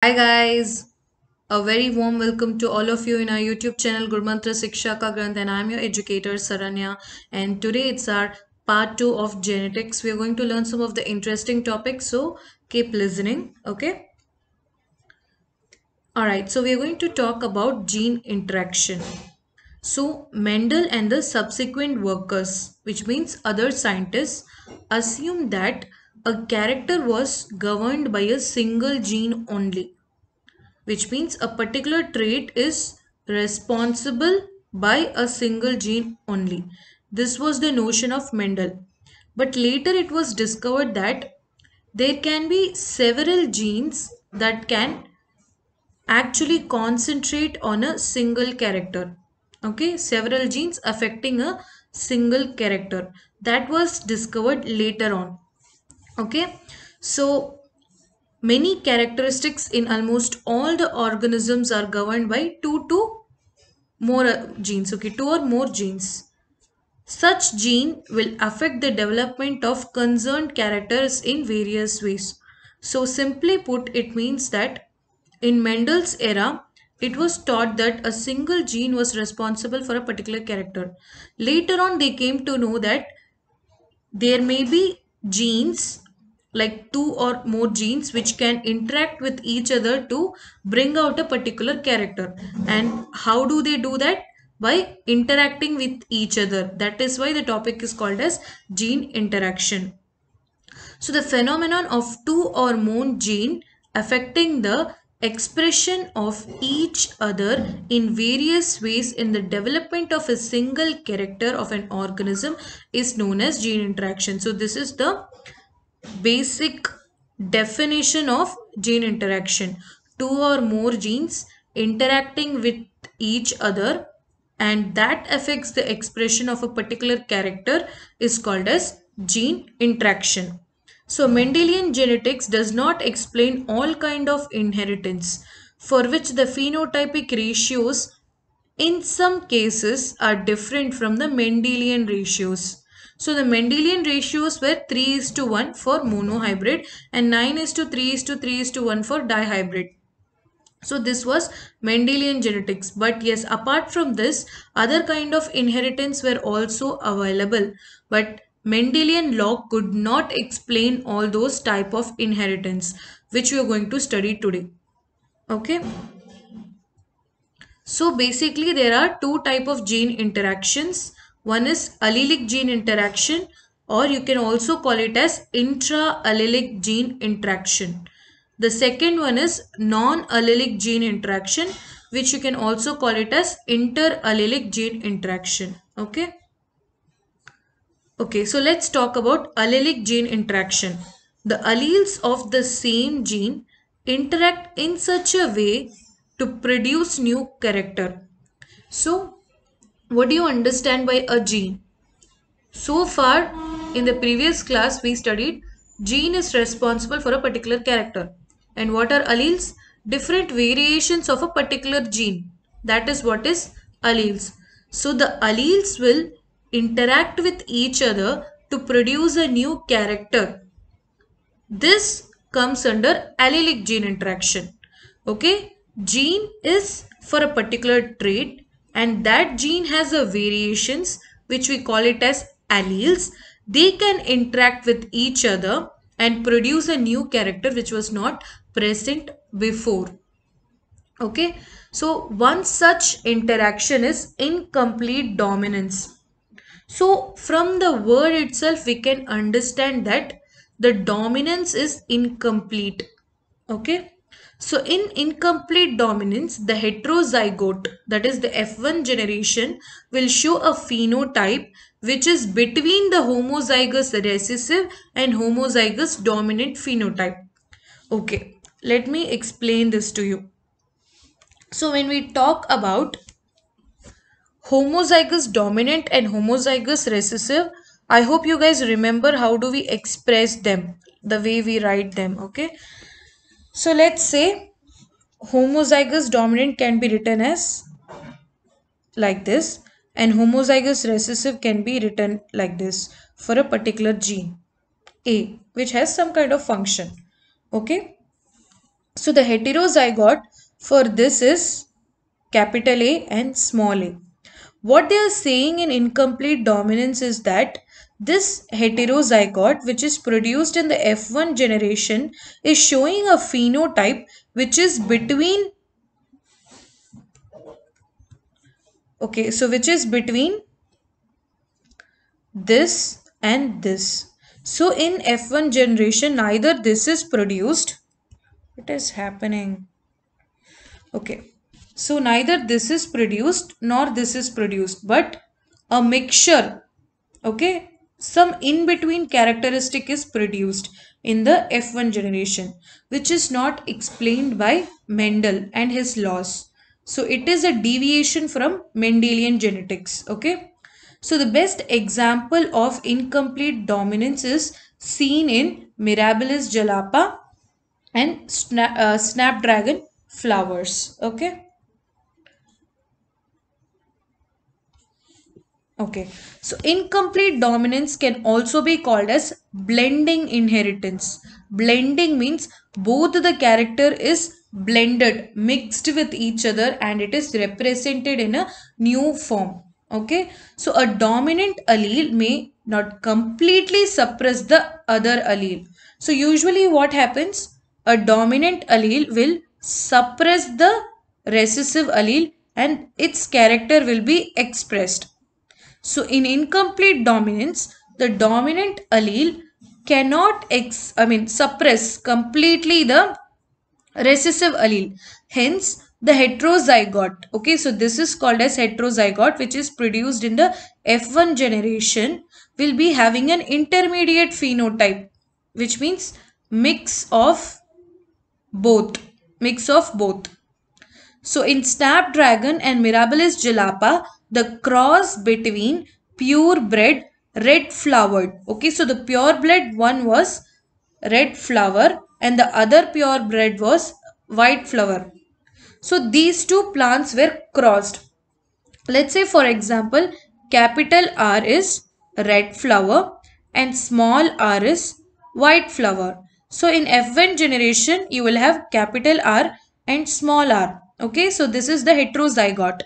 Hi guys, a very warm welcome to all of you in our YouTube channel Gurmantra Siksha Ka Granth, and I'm your educator Saranya, and today it's our part 2 of genetics. We are going to learn some of the interesting topics, so keep listening, okay? Alright, so we are going to talk about gene interaction. So Mendel and the subsequent workers, which means other scientists, assumed that a character was governed by a single gene only, which means a particular trait is responsible by a single gene only. This was the notion of Mendel. But later it was discovered that there can be several genes that can actually concentrate on a single character. Okay, several genes affecting a single character. That was discovered later on. Okay, so many characteristics in almost all the organisms are governed by two to more genes. Okay, two or more genes. Such gene will affect the development of concerned characters in various ways. So simply put, it means that in Mendel's era, it was taught that a single gene was responsible for a particular character. Later on, they came to know that there may be genes, like two or more genes, which can interact with each other to bring out a particular character. And how do they do that? By interacting with each other. That is why the topic is called as gene interaction. So the phenomenon of two or more gene affecting the expression of each other in various ways in the development of a single character of an organism is known as gene interaction. So this is the basic definition of gene interaction. Two or more genes interacting with each other, and that affects the expression of a particular character is called as gene interaction. So Mendelian genetics does not explain all kind of inheritance for which the phenotypic ratios in some cases are different from the Mendelian ratios. So the Mendelian ratios were 3 is to 1 for monohybrid and 9 is to 3 is to 3 is to 1 for dihybrid. So this was Mendelian genetics. But yes, apart from this, other kind of inheritance were also available. But Mendelian law could not explain all those type of inheritance, which we are going to study today. Okay. So basically there are two type of gene interactions. One is allelic gene interaction, or you can also call it as intra-allelic gene interaction. The second one is non-allelic gene interaction, which you can also call it as inter-allelic gene interaction. Okay. Okay, so let's talk about allelic gene interaction. The alleles of the same gene interact in such a way to produce new character. So, what do you understand by a gene? So far, in the previous class, we studied gene is responsible for a particular character. And what are alleles? Different variations of a particular gene. That is what is alleles. So the alleles will interact with each other to produce a new character. This comes under allelic gene interaction. Okay, gene is for a particular trait, and that gene has a variations which we call it as alleles. They can interact with each other and produce a new character which was not present before. Okay, so one such interaction is incomplete dominance. So from the word itself, we can understand that the dominance is incomplete. Okay. So in incomplete dominance, the heterozygote, that is the F1 generation, will show a phenotype which is between the homozygous recessive and homozygous dominant phenotype. Okay. Let me explain this to you. So when we talk about homozygous dominant and homozygous recessive, I hope you guys remember how do we express them, the way we write them. Okay, so let's say homozygous dominant can be written as like this, and homozygous recessive can be written like this for a particular gene A, which has some kind of function. Okay, So the heterozygote for this is capital A and small a. What they are saying in incomplete dominance is that this heterozygote, which is produced in the F1 generation, is showing a phenotype which is between, okay, so which is between this and this. So in F1 generation, neither this is produced. What is happening? Okay. So neither this is produced nor this is produced, but a mixture. Okay. Some in between characteristic is produced in the F1 generation, which is not explained by Mendel and his laws. So it is a deviation from Mendelian genetics. Okay. So the best example of incomplete dominance is seen in Mirabilis jalapa and snapdragon flowers. Okay. Okay, so incomplete dominance can also be called as blending inheritance. Blending means both the character is blended, mixed with each other, and it is represented in a new form. Okay, so a dominant allele may not completely suppress the other allele. So usually what happens? A dominant allele will suppress the recessive allele and its character will be expressed. So in incomplete dominance, the dominant allele cannot suppress completely the recessive allele. Hence the heterozygote. Okay, so this is called as heterozygote, which is produced in the F1 generation, will be having an intermediate phenotype, which means mix of both. Mix of both. So in Snapdragon and Mirabilis jalapa, the cross between purebred red flowered. Okay, so the purebred one was red flower and the other purebred was white flower. So these two plants were crossed. Let's say for example, capital R is red flower and small r is white flower. So in F1 generation, you will have capital R and small r. Okay, so this is the heterozygote.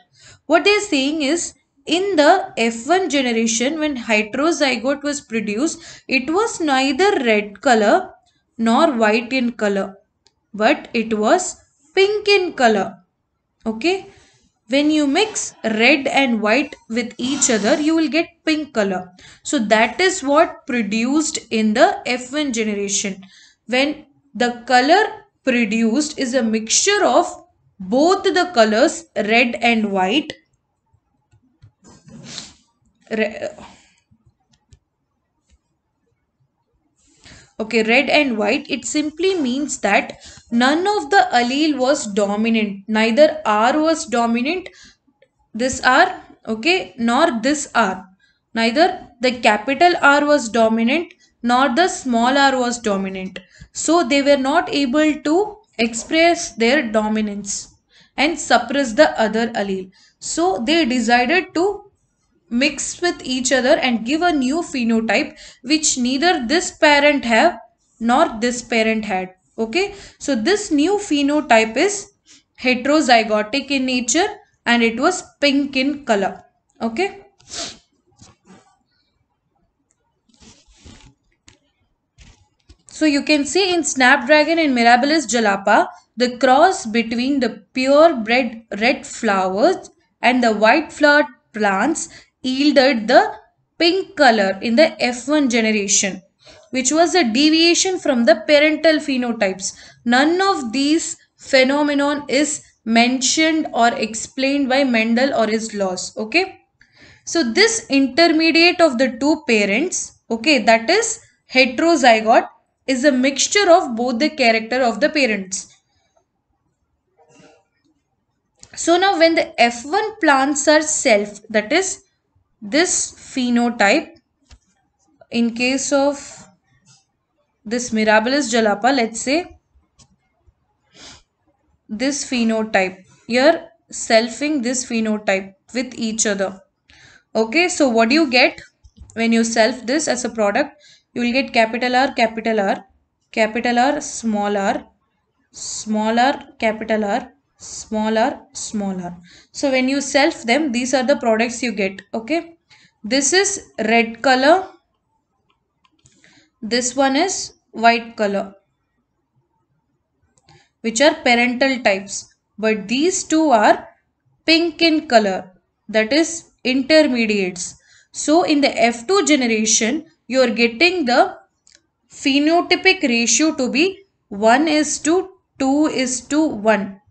What they are saying is in the F1 generation, when heterozygote was produced, it was neither red color nor white in color, but it was pink in color. Okay, when you mix red and white with each other, you will get pink color. So that is what produced in the F1 generation. When the color produced is a mixture of both the colors red and white. Okay, red and white, it simply means that none of the allele was dominant. Neither R was dominant, this R, okay, nor this R. Neither the capital R was dominant nor the small r was dominant. So they were not able to express their dominance and suppress the other allele. So they decided to mix with each other and give a new phenotype which neither this parent have nor this parent had. Okay, so this new phenotype is heterozygotic in nature and it was pink in color. Okay, so you can see in Snapdragon and Mirabilis jalapa, the cross between the purebred red flowers and the white flowered plants yielded the pink color in the F1 generation, which was a deviation from the parental phenotypes. None of these phenomenon is mentioned or explained by Mendel or his laws. Okay. So this intermediate of the two parents, okay, that is heterozygote, is a mixture of both the character of the parents. So now when the F1 plants are self, that is this phenotype, in case of this Mirabilis jalapa, let's say this phenotype, here selfing this phenotype with each other. Okay, so what do you get when you self this as a product? You will get capital R, capital R, capital R, small r, small r, capital R, small r, small r. So when you self them, these are the products you get. Okay. This is red color. This one is white color, which are parental types. But these two are pink in color, that is intermediates. So in the F2 generation, you are getting the phenotypic ratio to be 1 is to 2 is to 1.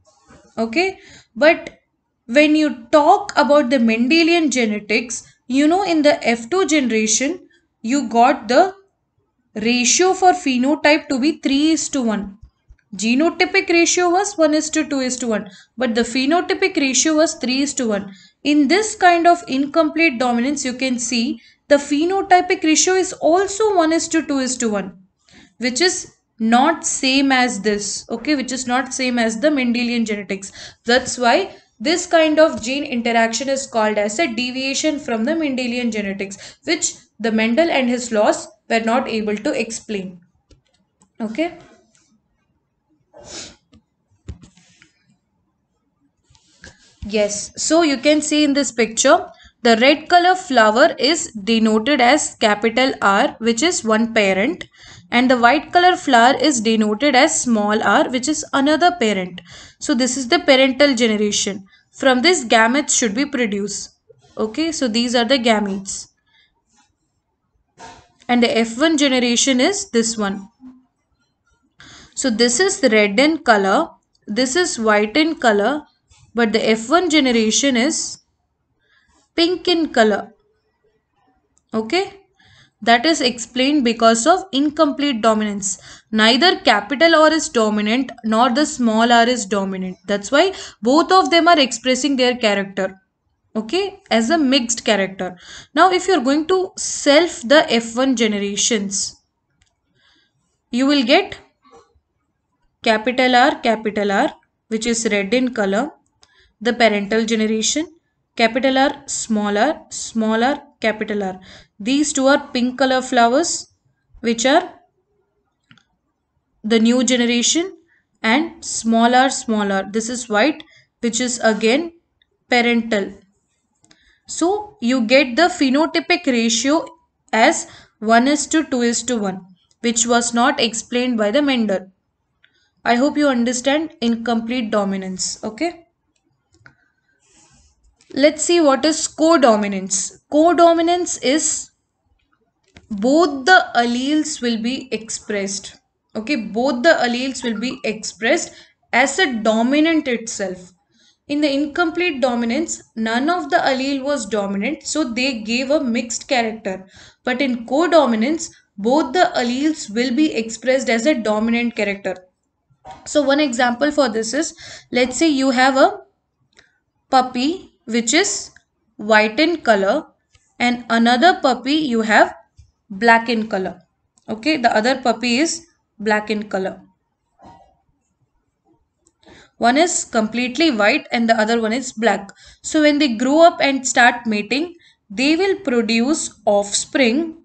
Okay. But when you talk about the Mendelian genetics, in the F2 generation, you got the ratio for phenotype to be 3 is to 1. Genotypic ratio was 1 is to 2 is to 1, but the phenotypic ratio was 3 is to 1. In this kind of incomplete dominance, you can see the phenotypic ratio is also 1 is to 2 is to 1, which is not same as this, okay, which is not same as the Mendelian genetics. That's why this kind of gene interaction is called as a deviation from the Mendelian genetics, which the Mendel and his laws were not able to explain. Okay. Yes, so you can see in this picture, the red color flower is denoted as capital R, which is one parent, and the white color flower is denoted as small r, which is another parent. So this is the parental generation. From this, gametes should be produced. Okay, so these are the gametes. And the F1 generation is this one. So this is red in color, this is white in color, but the F1 generation is pink in color. Okay. That is explained because of incomplete dominance. Neither capital R is dominant nor the small r is dominant. That's why both of them are expressing their character. Okay. As a mixed character. Now if you are going to self the F1 generations, you will get capital R, which is red in color, the parental generation, capital R, small r, capital R. These two are pink color flowers, which are the new generation, and small r. This is white, which is again parental. So you get the phenotypic ratio as 1 is to 2 is to 1, which was not explained by the Mendel. I hope you understand incomplete dominance. Okay. Let's see what is codominance. Codominance is both the alleles will be expressed. Okay, both the alleles will be expressed as a dominant itself. In the incomplete dominance, none of the allele was dominant, so they gave a mixed character. But in codominance, both the alleles will be expressed as a dominant character. So one example for this is, let's say you have a puppy which is white in color and another puppy you have black in color. Okay, the other puppy is black in color. One is completely white and the other one is black. So when they grow up and start mating, they will produce offspring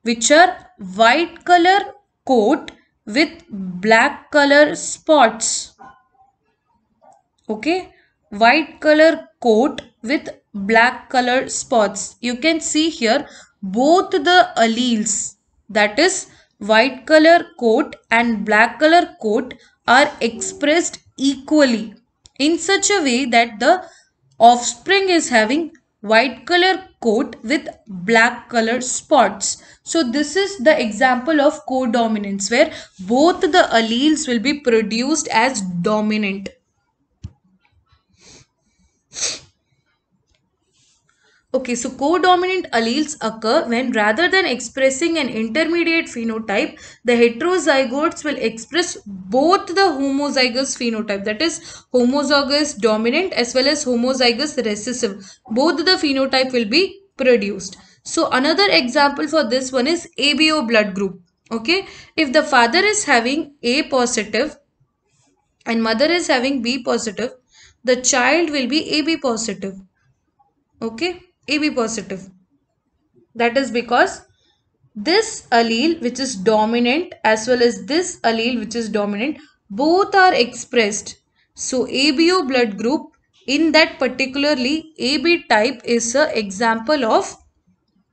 which are white color coat with black color spots. Okay, white color coat with black color spots. You can see here both the alleles, that is white color coat and black color coat, are expressed equally in such a way that the offspring is having white color coat with black color spots. So this is the example of codominance where both the alleles will be produced as dominant. Okay, so codominant alleles occur when rather than expressing an intermediate phenotype, the heterozygotes will express both the homozygous phenotype, that is homozygous dominant as well as homozygous recessive. Both the phenotype will be produced. So another example for this one is ABO blood group. Okay, if the father is having A positive and mother is having B positive, the child will be AB positive. Okay, AB positive. That is because this allele which is dominant as well as this allele which is dominant, both are expressed. So ABO blood group, in that particularly AB type, is an example of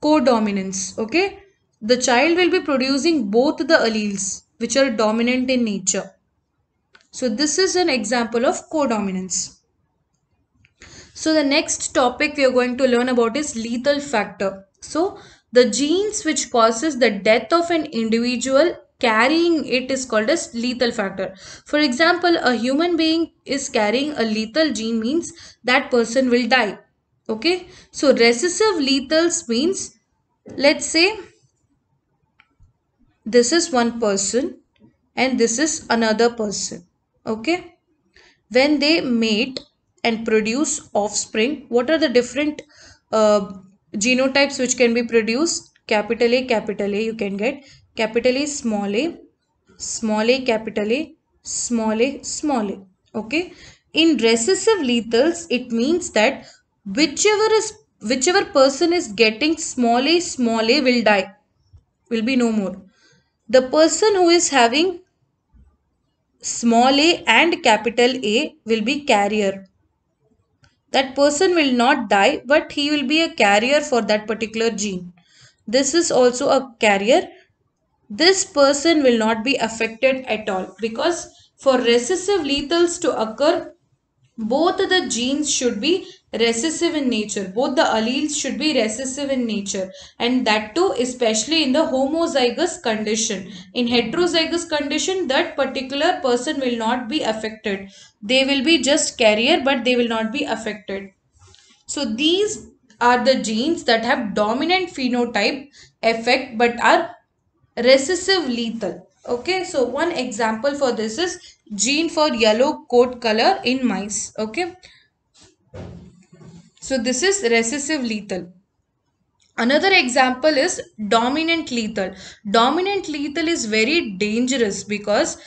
codominance. Okay, the child will be producing both the alleles which are dominant in nature. So this is an example of codominance. So the next topic we are going to learn about is lethal factor. So the genes which causes the death of an individual carrying it is called as lethal factor. For example, a human being is carrying a lethal gene means that person will die. Okay. So recessive lethals means, let's say this is one person and this is another person. Okay. When they mate and produce offspring, what are the different uh, genotypes which can be produced? Capital A, you can get capital A, small a, capital A, small a, small a. Okay. In recessive lethals, it means that whichever person is getting small a will die, will be no more. The person who is having small a and capital A will be carrier. That person will not die, but he will be a carrier for that particular gene. This is also a carrier. This person will not be affected at all, because for recessive lethals to occur, both the genes should be recessive in nature. Both the alleles should be recessive in nature, and that too especially in the homozygous condition. In heterozygous condition, that particular person will not be affected. They will be just carrier, but they will not be affected. So these are the genes that have dominant phenotype effect but are recessive lethal. Okay, so one example for this is gene for yellow coat color in mice. Okay, so this is recessive lethal. Another example is dominant lethal. Dominant lethal is very dangerous because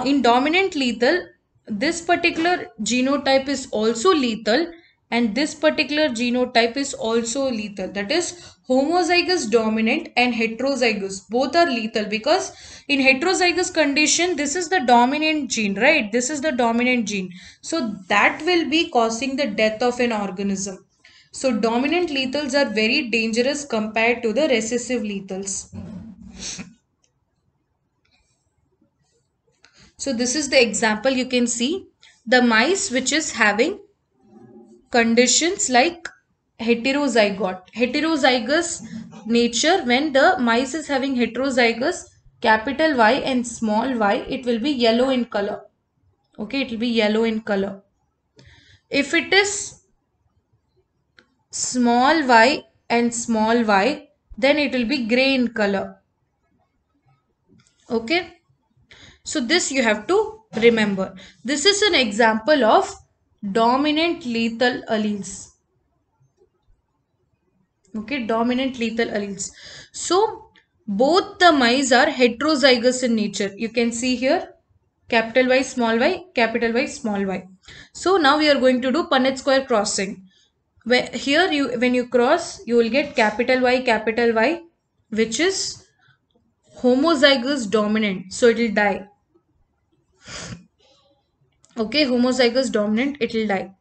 in dominant lethal, this particular genotype is also lethal and this particular genotype is also lethal. That is homozygous dominant and heterozygous. Both are lethal because in heterozygous condition, this is the dominant gene, right? This is the dominant gene. So that will be causing the death of an organism. So dominant lethals are very dangerous compared to the recessive lethals. So this is the example you can see. The mice which is having conditions like heterozygous nature, when the mice is having heterozygous capital Y and small y, it will be yellow in color. Okay, it will be yellow in color. If it is small y and small y, then it will be gray in color. Okay, so this you have to remember. This is an example of dominant lethal alleles. Okay, dominant lethal alleles. So both the mice are heterozygous in nature. You can see here capital Y, small y, capital Y, small y. So now we are going to do Punnett square crossing. Where here when you cross, you will get capital Y, which is homozygous dominant. So it will die. Okay, homozygous dominant, it will die.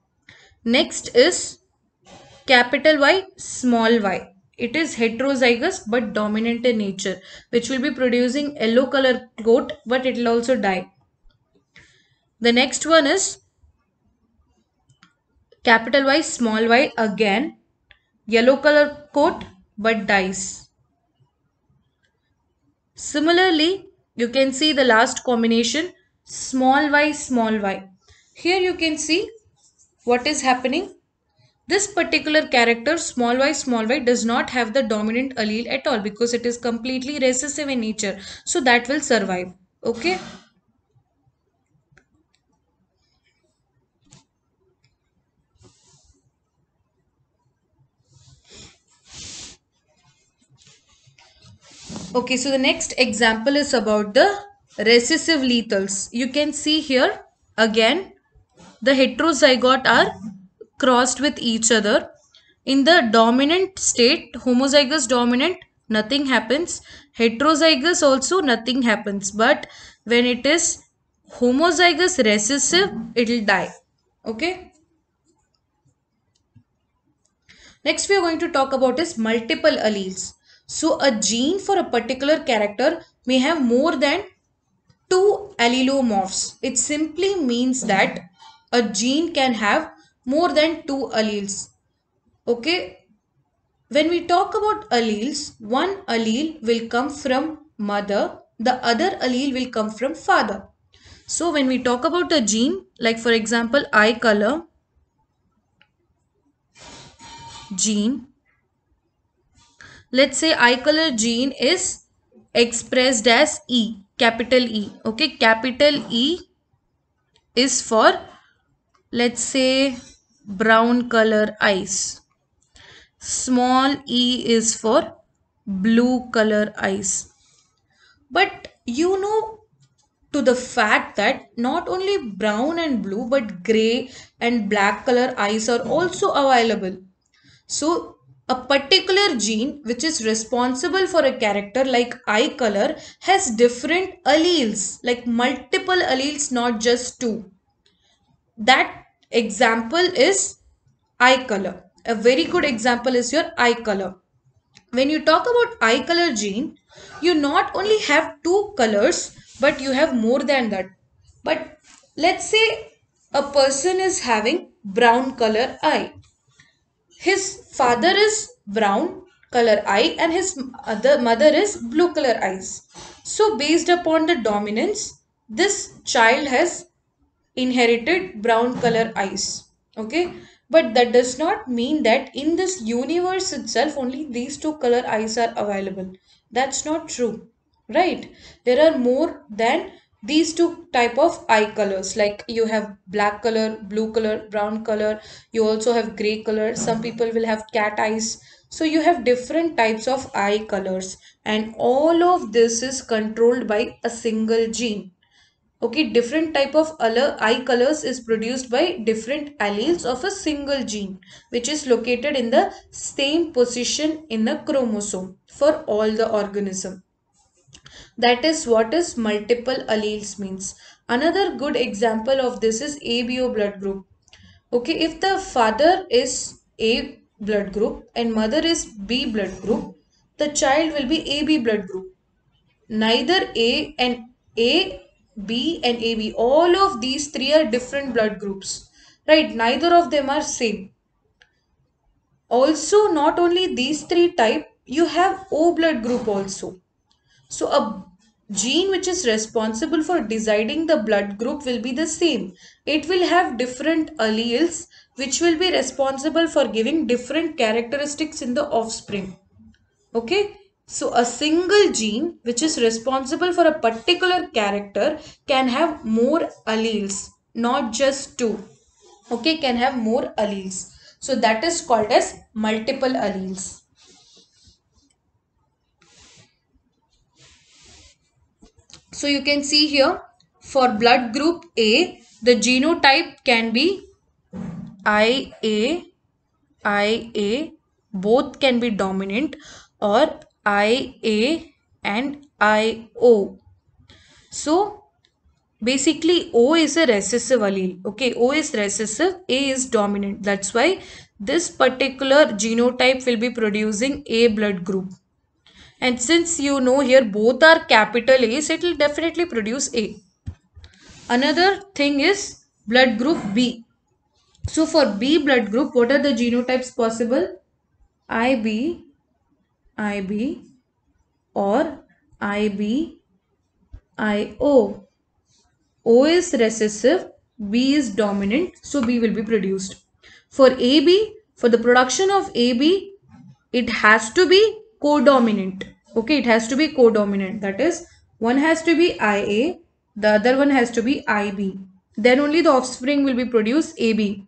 Next is capital Y, small y. It is heterozygous but dominant in nature, which will be producing yellow color coat, but it will also die. The next one is capital Y, small y, again yellow color coat but dies. Similarly, you can see the last combination small y. Here you can see what is happening. This particular character small y does not have the dominant allele at all because it is completely recessive in nature. So that will survive. Okay. Okay, so the next example is about the recessive lethals. You can see here again the heterozygote are crossed with each other. In the dominant state, homozygous dominant, nothing happens. Heterozygous also nothing happens. But when it is homozygous recessive, it will die. Okay. Next we are going to talk about is multiple alleles. So a gene for a particular character may have more than two allelomorphs. It simply means that a gene can have more than two alleles. Okay. When we talk about alleles, one allele will come from mother, the other allele will come from father. So when we talk about a gene, like for example, eye color gene, let's say eye color gene is expressed as E, capital E. Okay, capital E is for, let's say, brown color eyes. Small e is for blue color eyes. But you know, to the fact that not only brown and blue but gray and black color eyes are also available. So a particular gene which is responsible for a character like eye color has different alleles, like multiple alleles, not just two. That example is eye color. A very good example is your eye color. When you talk about eye color gene, you not only have two colors, but you have more than that. But let's say a person is having brown color eye. His father is brown color eye and his other mother is blue color eyes. So based upon the dominance, this child has inherited brown color eyes. Okay, but that does not mean that in this universe itself only these two color eyes are available. That's not true, right? There are more than these two type of eye colors. Like you have black color, blue color, brown color, you also have gray color. Some people will have cat eyes. So you have different types of eye colors, and all of this is controlled by a single gene. Okay, different type of eye colors is produced by different alleles of a single gene, which is located in the same position in the chromosome for all the organism. That is what is multiple alleles means. Another good example of this is ABO blood group. Okay, if the father is A blood group and mother is B blood group, the child will be AB blood group. Neither A and A, B and AB, all of these three are different blood groups, right? Neither of them are same. Also, not only these three type, you have O blood group also. So a gene which is responsible for deciding the blood group will be the same. It will have different alleles which will be responsible for giving different characteristics in the offspring. Okay, so a single gene which is responsible for a particular character can have more alleles, not just two. Okay, can have more alleles. So that is called as multiple alleles. So you can see here for blood group A, the genotype can be IA, IA, both can be dominant, or IA and IO. So basically O is a recessive allele. Okay, O is recessive, A is dominant. That's why this particular genotype will be producing A blood group. And since you know here both are capital A's, it will definitely produce A. Another thing is blood group B. So for B blood group, what are the genotypes possible? IB, IB or IB, IO. O is recessive, B is dominant, so B will be produced. For AB, for the production of AB, it has to be codominant. Okay, it has to be codominant. That is, one has to be IA, the other one has to be IB. Then only the offspring will be produced AB.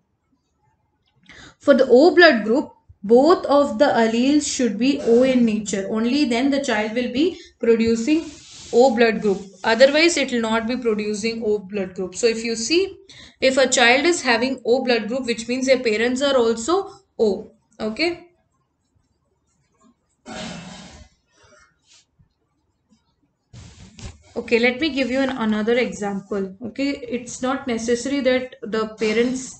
For the O blood group, both of the alleles should be O in nature. Only then the child will be producing O blood group. Otherwise, it will not be producing O blood group. So, if you see, if a child is having O blood group, which means their parents are also O. Okay. Okay, let me give you another example. Okay, it's not necessary that the parents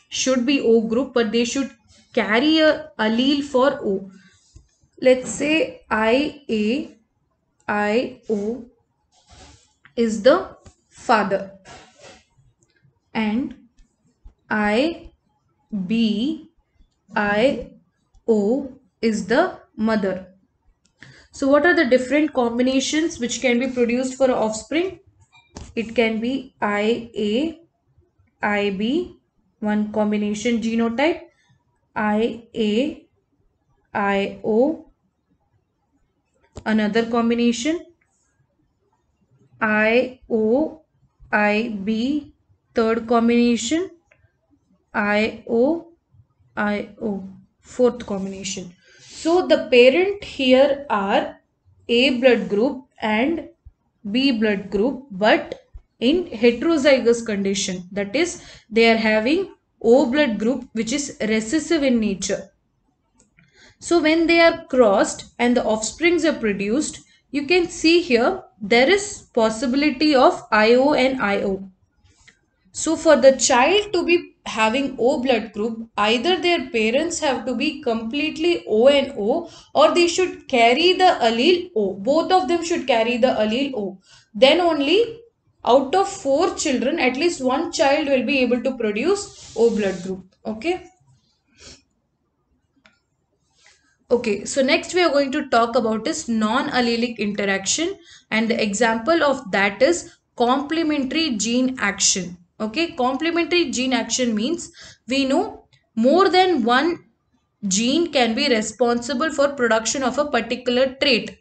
should be O group, but they should carry a allele for O. Let's say IO is the father and IBIO is the mother. So what are the different combinations which can be produced for offspring? It can be IA, IB, one combination genotype, IA, IO, another combination, IO, IB, third combination, IO, IO, fourth combination. So the parent here are A blood group and B blood group, but in heterozygous condition, that is they are having O blood group which is recessive in nature. So when they are crossed and the offsprings are produced, you can see here there is possibility of IO and IO. So for the child to be having O blood group, either their parents have to be completely O and O, or they should carry the allele O. Both of them should carry the allele O. Then only out of 4 children, at least one child will be able to produce O blood group. Okay. Okay, so next we are going to talk about is non-allelic interaction, and the example of that is complementary gene action. Okay, complementary gene action means we know more than one gene can be responsible for production of a particular trait.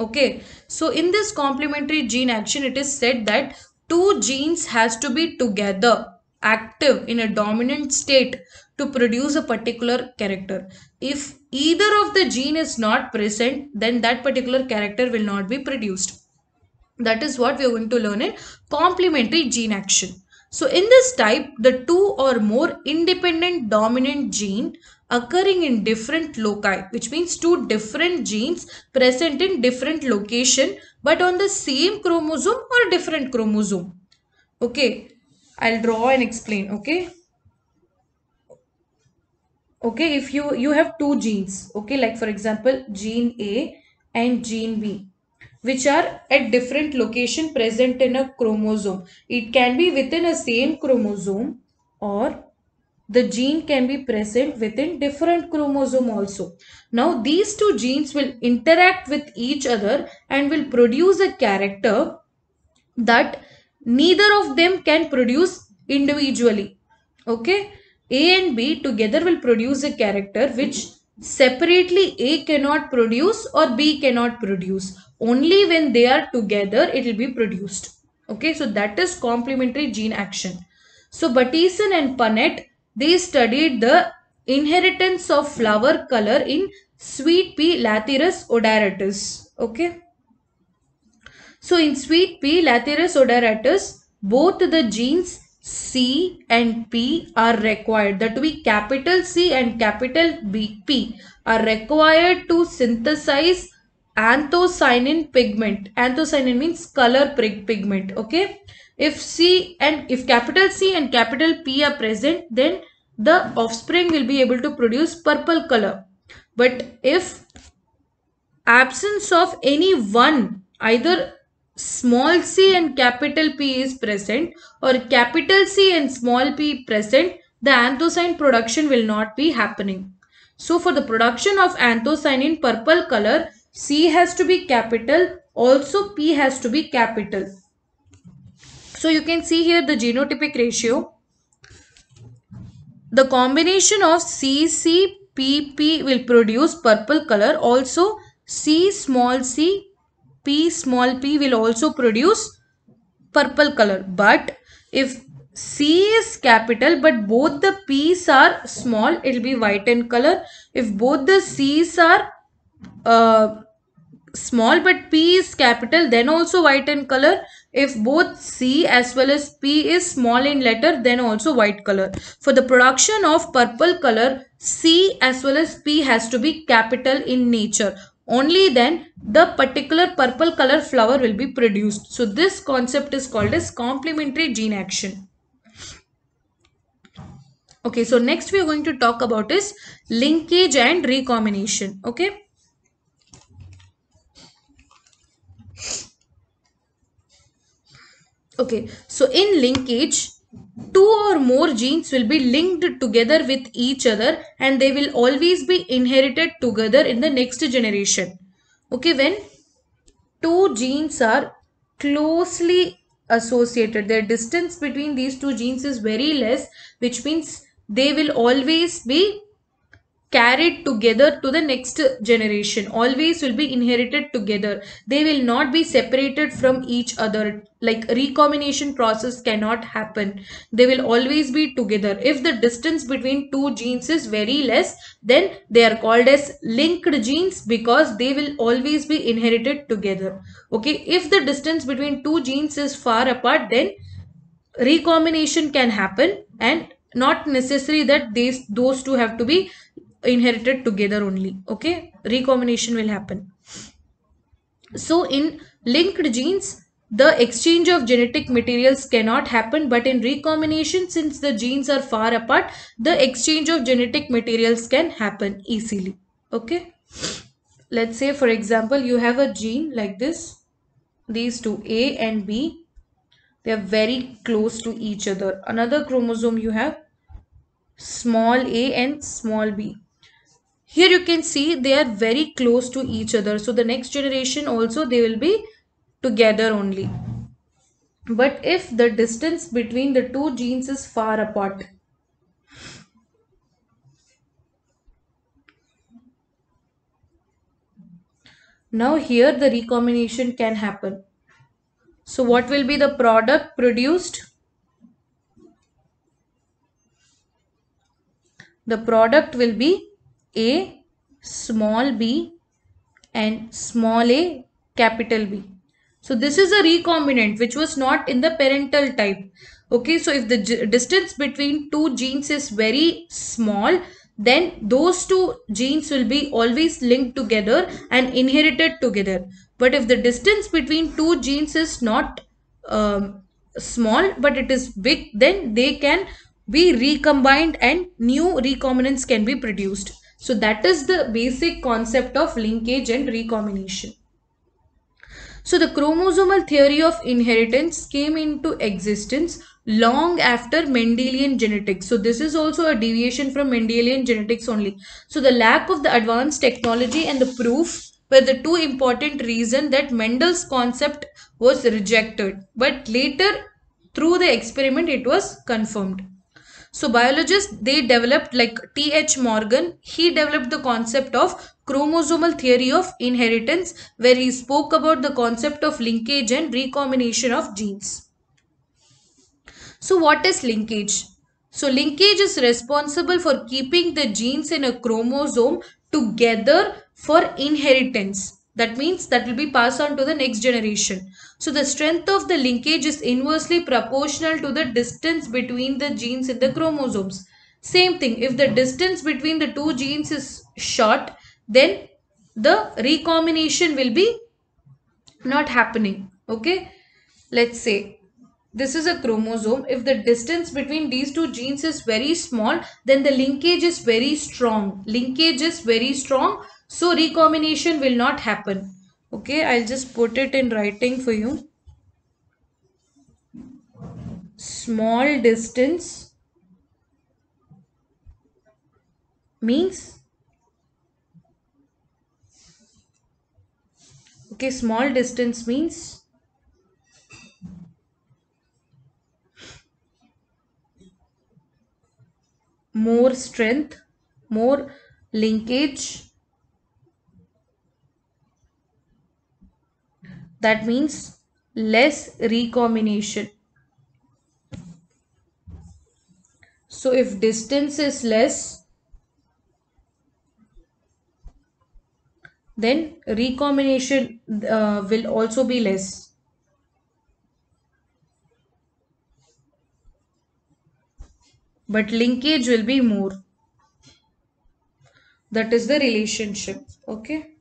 Okay, so in this complementary gene action, it is said that two genes has to be together active in a dominant state to produce a particular character. If either of the gene is not present, then that particular character will not be produced. That is what we are going to learn in complementary gene action. So in this type, the two or more independent dominant gene occurring in different loci, which means two different genes present in different location but on the same chromosome or different chromosome. Okay, I'll draw and explain. Okay. Okay, if you have two genes, okay, like for example gene A and gene B, which are at different location present in a chromosome. It can be within a same chromosome, or the gene can be present within different chromosome also. Now these two genes will interact with each other and will produce a character that neither of them can produce individually. Okay, A and B together will produce a character which separately A cannot produce or B cannot produce. Only when they are together it will be produced. Okay, so that is complementary gene action. So Bateson and Punnett, they studied the inheritance of flower color in sweet pea Lathyrus odoratus. Okay, so in sweet pea Lathyrus odoratus, both the genes C and P are required. That we capital C and capital P are required to synthesize anthocyanin pigment. Anthocyanin means color pigment. Okay. If capital C and capital P are present, then the offspring will be able to produce purple color. But if absence of any one, either small c and capital P is present or capital C and small p present, the anthocyanin production will not be happening. So for the production of anthocyanin purple color, C has to be capital, also P has to be capital. So you can see here the genotypic ratio. The combination of CCPP will produce purple color. Also C small c, P small p will also produce purple color. But if C is capital but both the P's are small, it will be white in color. If both the C's are small but P is capital, then also white in color. If both C as well as P is small in letter, then also white color. For the production of purple color, C as well as P has to be capital in nature. only then the particular purple color flower will be produced. So this concept is called as complementary gene action. Okay, so next we are going to talk about is linkage and recombination. Okay. Okay, so in linkage, two or more genes will be linked together with each other and they will always be inherited together in the next generation. Okay, when two genes are closely associated, their distance between these two genes is very less, which means they will always be carried together to the next generation, always will be inherited together, they will not be separated from each other, like recombination process cannot happen, they will always be together. If the distance between two genes is very less, then they are called as linked genes because they will always be inherited together. Okay, if the distance between two genes is far apart, then recombination can happen, and not necessary that those two have to be inherited together only. Okay, recombination will happen. So in linked genes, the exchange of genetic materials cannot happen, but in recombination, since the genes are far apart, the exchange of genetic materials can happen easily. Okay, let's say for example you have a gene like this, these two A and B, they are very close to each other. Another chromosome you have small a and small b. Here you can see they are very close to each other. So the next generation also they will be together only. But if the distance between the two genes is far apart, now here the recombination can happen. So what will be the product produced? The product will be A small b and small a capital B. So this is a recombinant which was not in the parental type. Okay, so if the distance between two genes is very small, then those two genes will be always linked together and inherited together. But if the distance between two genes is not small but it is big, then they can be recombined and new recombinants can be produced. So that is the basic concept of linkage and recombination. So the chromosomal theory of inheritance came into existence long after Mendelian genetics. So this is also a deviation from Mendelian genetics only. So the lack of the advanced technology and the proof were the two important reasons that Mendel's concept was rejected. But later through the experiment it was confirmed. So biologists, they developed, like T.H. Morgan, he developed the concept of chromosomal theory of inheritance, where he spoke about the concept of linkage and recombination of genes. So what is linkage? So linkage is responsible for keeping the genes in a chromosome together for inheritance. That means that will be passed on to the next generation. So the strength of the linkage is inversely proportional to the distance between the genes in the chromosomes. Same thing, if the distance between the two genes is short, then the recombination will be not happening. Okay, let's say this is a chromosome. If the distance between these two genes is very small, then the linkage is very strong. Linkage is very strong, so recombination will not happen. Okay, I'll just put it in writing for you. Small distance means, okay, small distance means more strength, more linkage. That means less recombination. So if distance is less, then recombination will also be less. But linkage will be more. That is the relationship. Okay.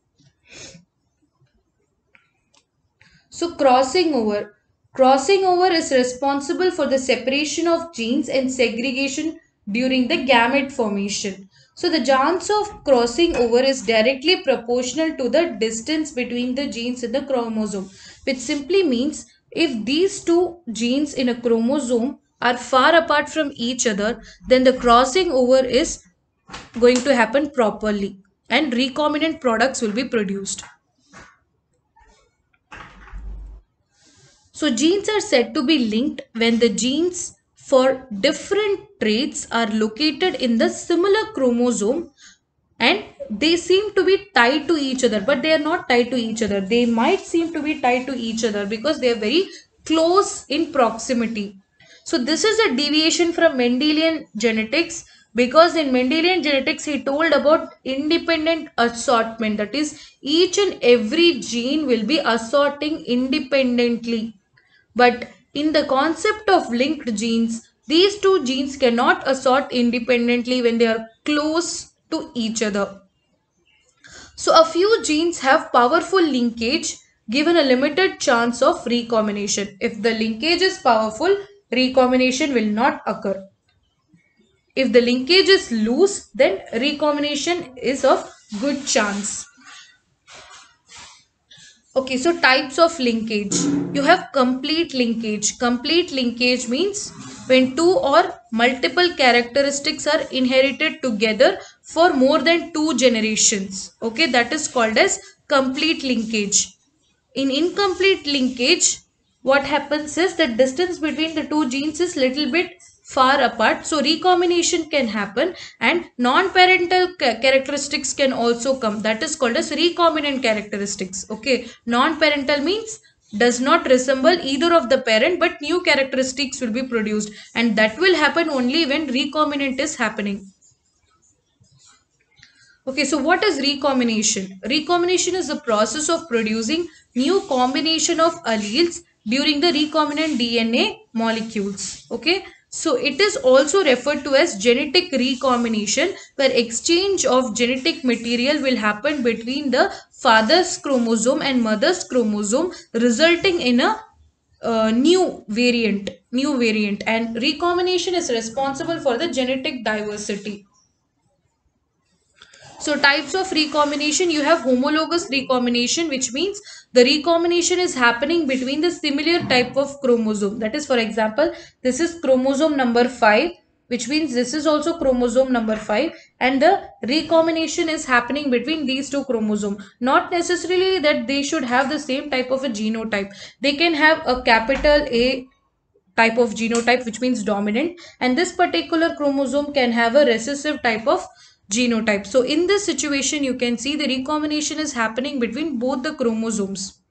So crossing over. Crossing over is responsible for the separation of genes and segregation during the gamete formation. So the chance of crossing over is directly proportional to the distance between the genes in the chromosome, which simply means if these two genes in a chromosome are far apart from each other, then the crossing over is going to happen properly and recombinant products will be produced. So genes are said to be linked when the genes for different traits are located in the similar chromosome and they seem to be tied to each other, but they are not tied to each other. They might seem to be tied to each other because they are very close in proximity. So this is a deviation from Mendelian genetics, because in Mendelian genetics he told about independent assortment, that is each and every gene will be assorting independently. But in the concept of linked genes, these two genes cannot assort independently when they are close to each other. So a few genes have powerful linkage given a limited chance of recombination. If the linkage is powerful, recombination will not occur. If the linkage is loose, then recombination is of good chance. Okay, so types of linkage. You have complete linkage. Complete linkage means when two or multiple characteristics are inherited together for more than two generations. Okay, that is called as complete linkage. In incomplete linkage, what happens is the distance between the two genes is little bit far apart, so recombination can happen and non-parental characteristics can also come, that is called as recombinant characteristics. Okay, non-parental means does not resemble either of the parent, but new characteristics will be produced, and that will happen only when recombinant is happening. Okay, so what is recombination? Recombination is the process of producing new combination of alleles during the recombinant DNA molecules. Okay, so it is also referred to as genetic recombination, where exchange of genetic material will happen between the father's chromosome and mother's chromosome, resulting in a new variant, and recombination is responsible for the genetic diversity. So types of recombination, you have homologous recombination, which means the recombination is happening between the similar type of chromosome. That is, for example, this is chromosome number 5, which means this is also chromosome number 5, and the recombination is happening between these two chromosomes. Not necessarily that they should have the same type of a genotype. They can have a capital A type of genotype, which means dominant, and this particular chromosome can have a recessive type of genotype. So in this situation, you can see the recombination is happening between both the chromosomes.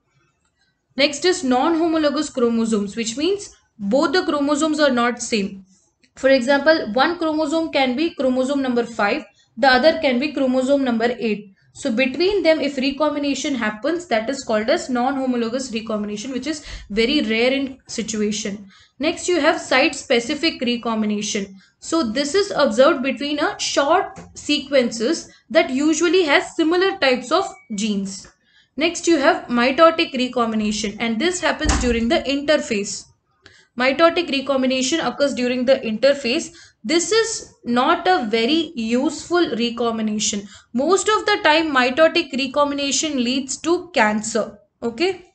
Next is non-homologous chromosomes, which means both the chromosomes are not same. For example, one chromosome can be chromosome number 5, the other can be chromosome number 8. So between them, if recombination happens, that is called as non-homologous recombination, which is very rare in situation. Next, you have site-specific recombination. So this is observed between a short sequences that usually has similar types of genes. Next, you have mitotic recombination, and this happens during the interphase. Mitotic recombination occurs during the interphase. This is not a very useful recombination. Most of the time, mitotic recombination leads to cancer. Okay.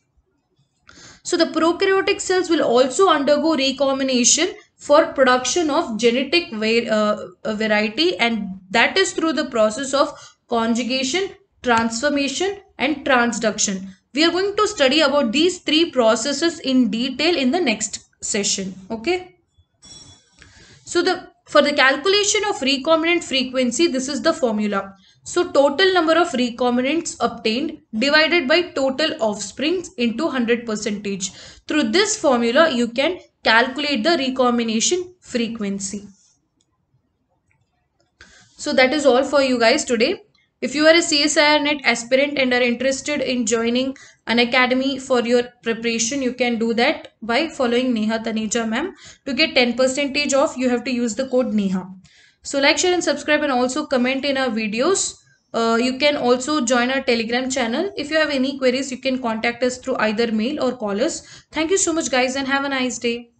So the prokaryotic cells will also undergo recombination for production of genetic variety, and that is through the process of conjugation, transformation and transduction. We are going to study about these three processes in detail in the next session. Okay. So for the calculation of recombinant frequency, this is the formula. So total number of recombinants obtained divided by total offspring into 100%. Through this formula, you can calculate the recombination frequency. So that is all for you guys today. If you are a CSIR NET aspirant and are interested in joining an academy for your preparation, you can do that by following Neha Taneja ma'am. To get 10% off, you have to use the code NEHA. So like, share and subscribe, and also comment in our videos. You can also join our Telegram channel. If you have any queries, you can contact us through either mail or call us. Thank you so much, guys, and have a nice day.